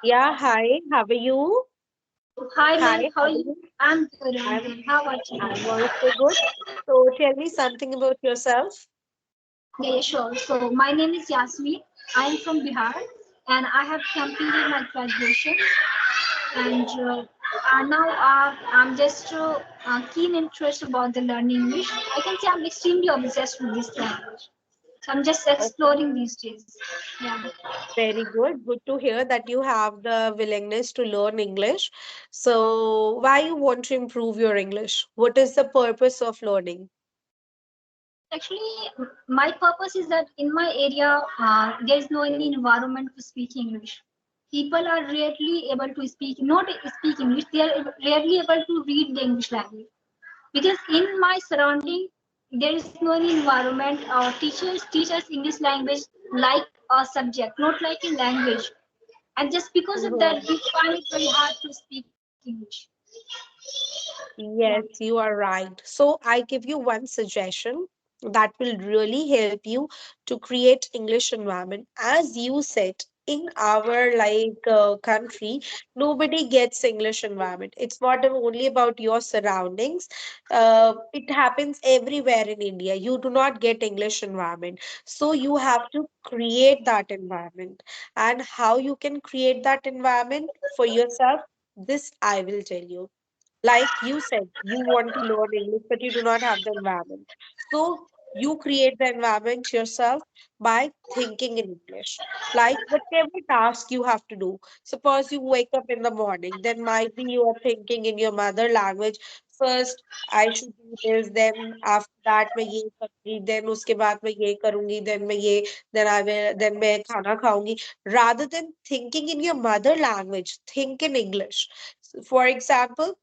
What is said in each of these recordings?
Yeah, hi, how are you? Hi, Hi, ma'am. How how are are you? you? I'm good. I'm I'm good. How about you? I'm also good. So tell me something about yourself. Yeah, sure. So my name is Yasmin. I'm from Bihar, and I have completed my graduation. And now I'm just keen interest about the learning English. I can say I'm extremely obsessed with this language. So I'm just exploring Okay, these days. Yeah. very good. Good to hear that you have the willingness to learn English. So why you want to improve your English? What is the purpose of learning? Actually, my purpose is that in my area, there is no any environment to speak English. People are rarely able to speak, not speak English, they are rarely able to read the English language. Because in my surrounding, there is no any environment. Teachers teach us English language like a subject, not like a language. And just because of that, Mhm. we find it very hard to speak English. Yeah. Yes, you are right. So I give you one suggestion that will really help you to create English environment. As you said, in our country, nobody gets English environment. It's not only about your surroundings. It happens everywhere in India. You do not get English environment. So you have to create that environment. And how you can create that environment for yourself, this I will tell you. Like you said, you want to learn English, but you do not have the environment. So you create the environment yourself by thinking in English. Like whatever task you have to do. Suppose you wake up in the morning, then might be you are thinking in your mother language. First, I should do this, then after that मैं ये करूंगी, then उसके बाद मैं ये करूंगी, then I will, then मैं खाना खाऊंगी. Rather than thinking in your mother language, think in English. For example,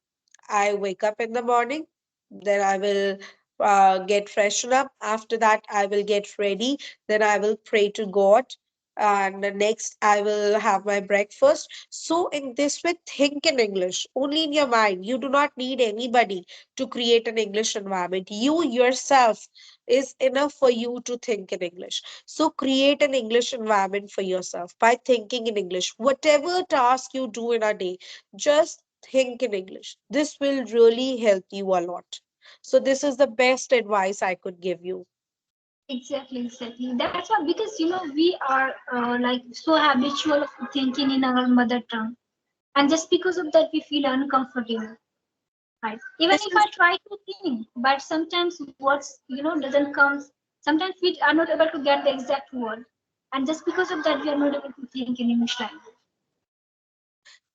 I wake up in the morning, then I will get freshen up. After that, I will get ready. Then I will pray to God. And the next, I will have my breakfast. So, in this way, think in English, only in your mind. You do not need anybody to create an English environment. You yourself is enough for you to think in English. So, create an English environment for yourself by thinking in English. Whatever task you do in a day, just think in English. This will really help you a lot. So, this is the best advice I could give you. Exactly, exactly. That's why, because we are like so habitual of thinking in our mother tongue, and just because of that, we feel uncomfortable, right? Even This if is I try to think, but sometimes words, doesn't come. Sometimes we are not able to get the exact word, and just because of that, we are not able to think in English language.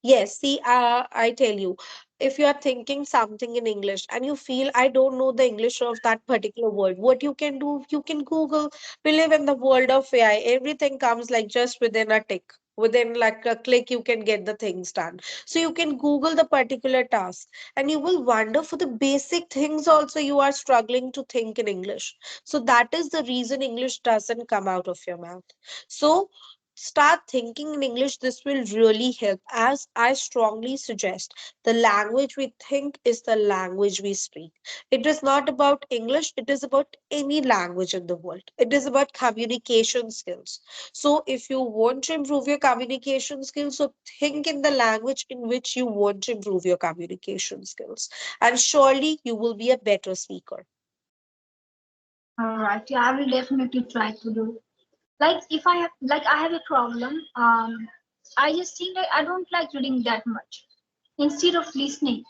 Yes, see, I tell you, if you are thinking something in English and you feel I don't know the English of that particular word, what you can do, you can Google. We live in the world of AI. Everything comes like just within a tick. Within like a click, you can get the things done. So you can Google the particular task and you will wonder for the basic things also you are struggling to think in English. So that is the reason English doesn't come out of your mouth. So start thinking in English. This will really help. As I strongly suggest, the language we think is the language we speak. It is not about English, it is about any language in the world. It is about communication skills. So, if you want to improve your communication skills, so think in the language in which you want to improve your communication skills, and surely you will be a better speaker. All right, yeah, I will definitely try to do. Like if I have a problem, I just think that I don't like reading that much. Instead of listening,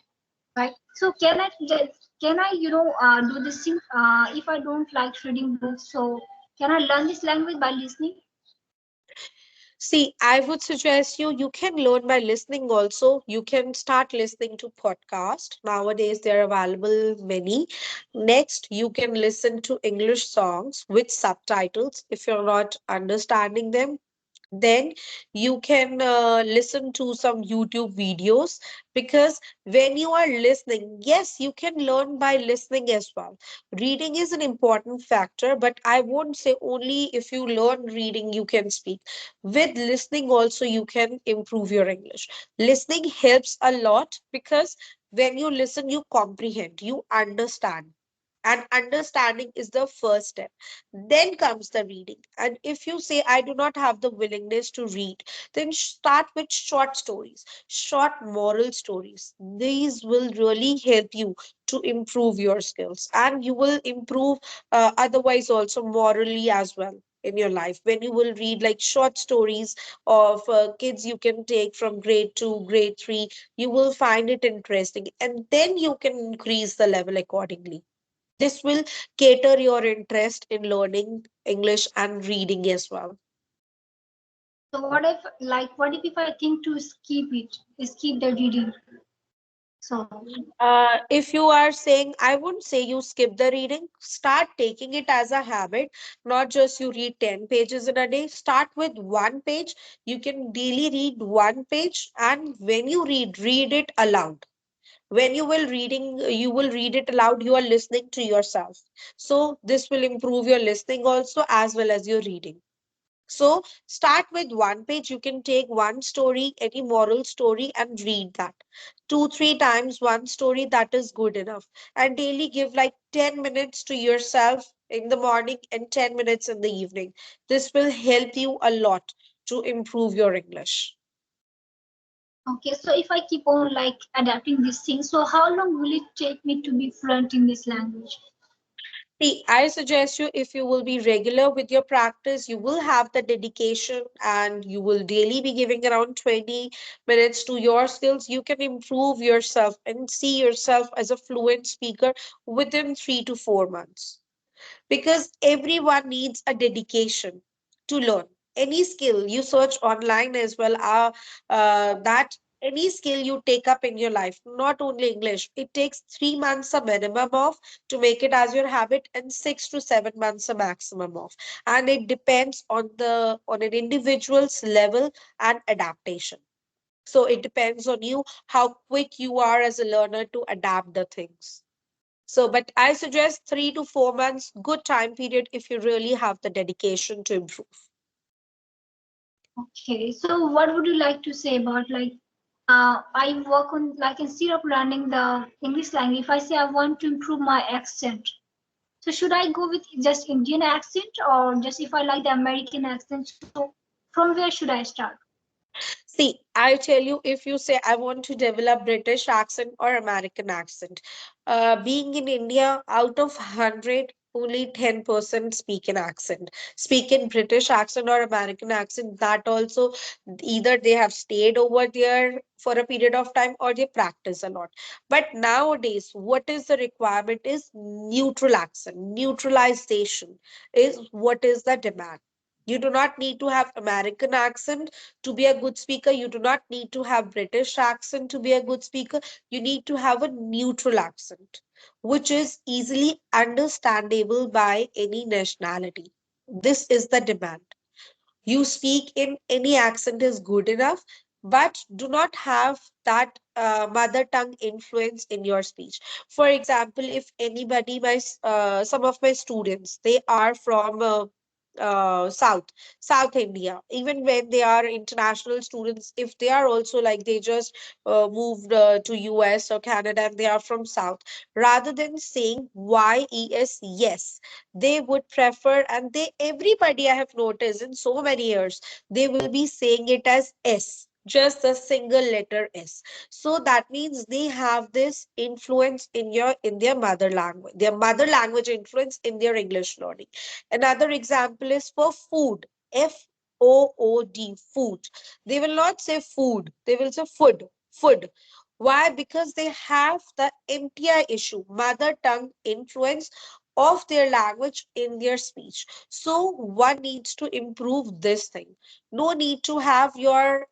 right? So can I do this thing? If I don't like reading books, so can I learn this language by listening? See, I would suggest you can learn by listening also. You can start listening to podcast. Nowadays there are available many. Next, you can listen to English songs with subtitles if you're not understanding them. Then you can listen to some YouTube videos, because when you are listening, yes, you can learn by listening as well. Reading is an important factor, but I won't say only if you learn reading you can speak. With listening also you can improve your English. Listening helps a lot because when you listen you comprehend, you understand. And understanding is the first step. Then comes the reading. And if you say, I do not have the willingness to read, then start with short stories, short moral stories. These will really help you to improve your skills, and you will improve otherwise also morally as well in your life when you will read like short stories of kids you can take from grade 2 grade 3. You will find it interesting, and then you can increase the level accordingly. This will cater your interest in learning English and reading as well. So what if I think to skip the reading? So If you are saying, I wouldn't say you skip the reading, start taking it as a habit, not just you read 10 pages in a day. Start with one page. You can daily read one page, and when you read it aloud. When you will read it aloud, you are listening to yourself. So this will improve your listening also as well as your reading. So start with one page. You can take one story, any moral story, and read that. Two, three times one story, that is good enough. And daily give like 10 minutes to yourself in the morning and 10 minutes in the evening. This will help you a lot to improve your English. okay, so if I keep on like adapting these things, so how long will it take me to be fluent in this language? See, I suggest you, if you will be regular with your practice, you will have the dedication and you will daily be giving around 20 minutes to your skills. You can improve yourself and see yourself as a fluent speaker within 3 to 4 months, because everyone needs a dedication to learn any skill. You search online as well, that any skill you take up in your life, not only English, it takes 3 months a minimum of to make it as your habit, and 6 to 7 months a maximum of. And it depends on an individual's level and adaptation. So it depends on you how quick you are as a learner to adapt the things. So, but I suggest 3 to 4 months, good time period if you really have the dedication to improve. Okay, so what would you like to say about like I work on like instead of learning the English language, if I say I want to improve my accent, so should I go with just Indian accent or just if I like the American accent? So from where should I start? See, I tell you, if you say I want to develop British accent or American accent, being in India, out of 100, only 10% speak in accent, speak in British accent or American accent. That also, either they have stayed over there for a period of time or they practice a lot. But nowadays, what is the requirement is neutral accent, neutralization is what is the demand. You do not need to have American accent to be a good speaker. You do not need to have British accent to be a good speaker. You need to have a neutral accent, which is easily understandable by any nationality. This is the demand. You speak in any accent is good enough, but do not have that mother tongue influence in your speech. For example, if anybody, some of my students, they are from South India. Even when they are international students, if they are also like they just moved to US or Canada and they are from South, rather than saying yes, they would prefer, and they everybody I have noticed in so many years, they will be saying it as S, just a single letter S. So that means they have this influence in their mother language, their mother language influence in their English learning. Another example is for food. Food, food. They will not say food, they will say food. Why? Because they have the MTI issue, mother tongue influence of their language in their speech. So one needs to improve this thing. No need to have your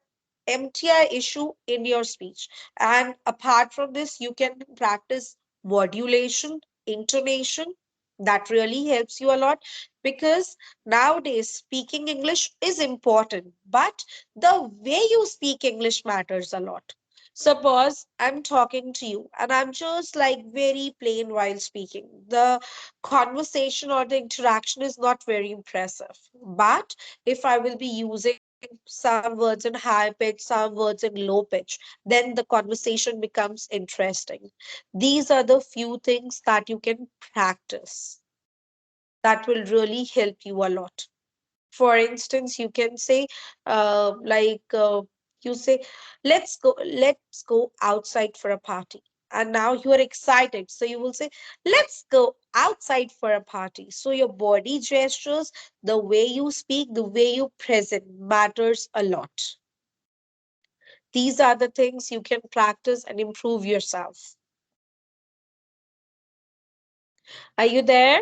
MTI issue in your speech. And apart from this, you can practice modulation, intonation. That really helps you a lot, because nowadays speaking English is important, but the way you speak English matters a lot. Suppose I'm talking to you and I'm just like very plain while speaking. The conversation or the interaction is not very impressive. But if I will be using some words in high pitch, some words in low pitch. Then the conversation becomes interesting. These are the few things that you can practice that will really help you a lot. For instance, you can say, you say, let's go outside for a party. And now you are excited. So you will say, let's go outside for a party. So your body gestures, the way you speak, the way you present matters a lot. These are the things you can practice and improve yourself. Are you there?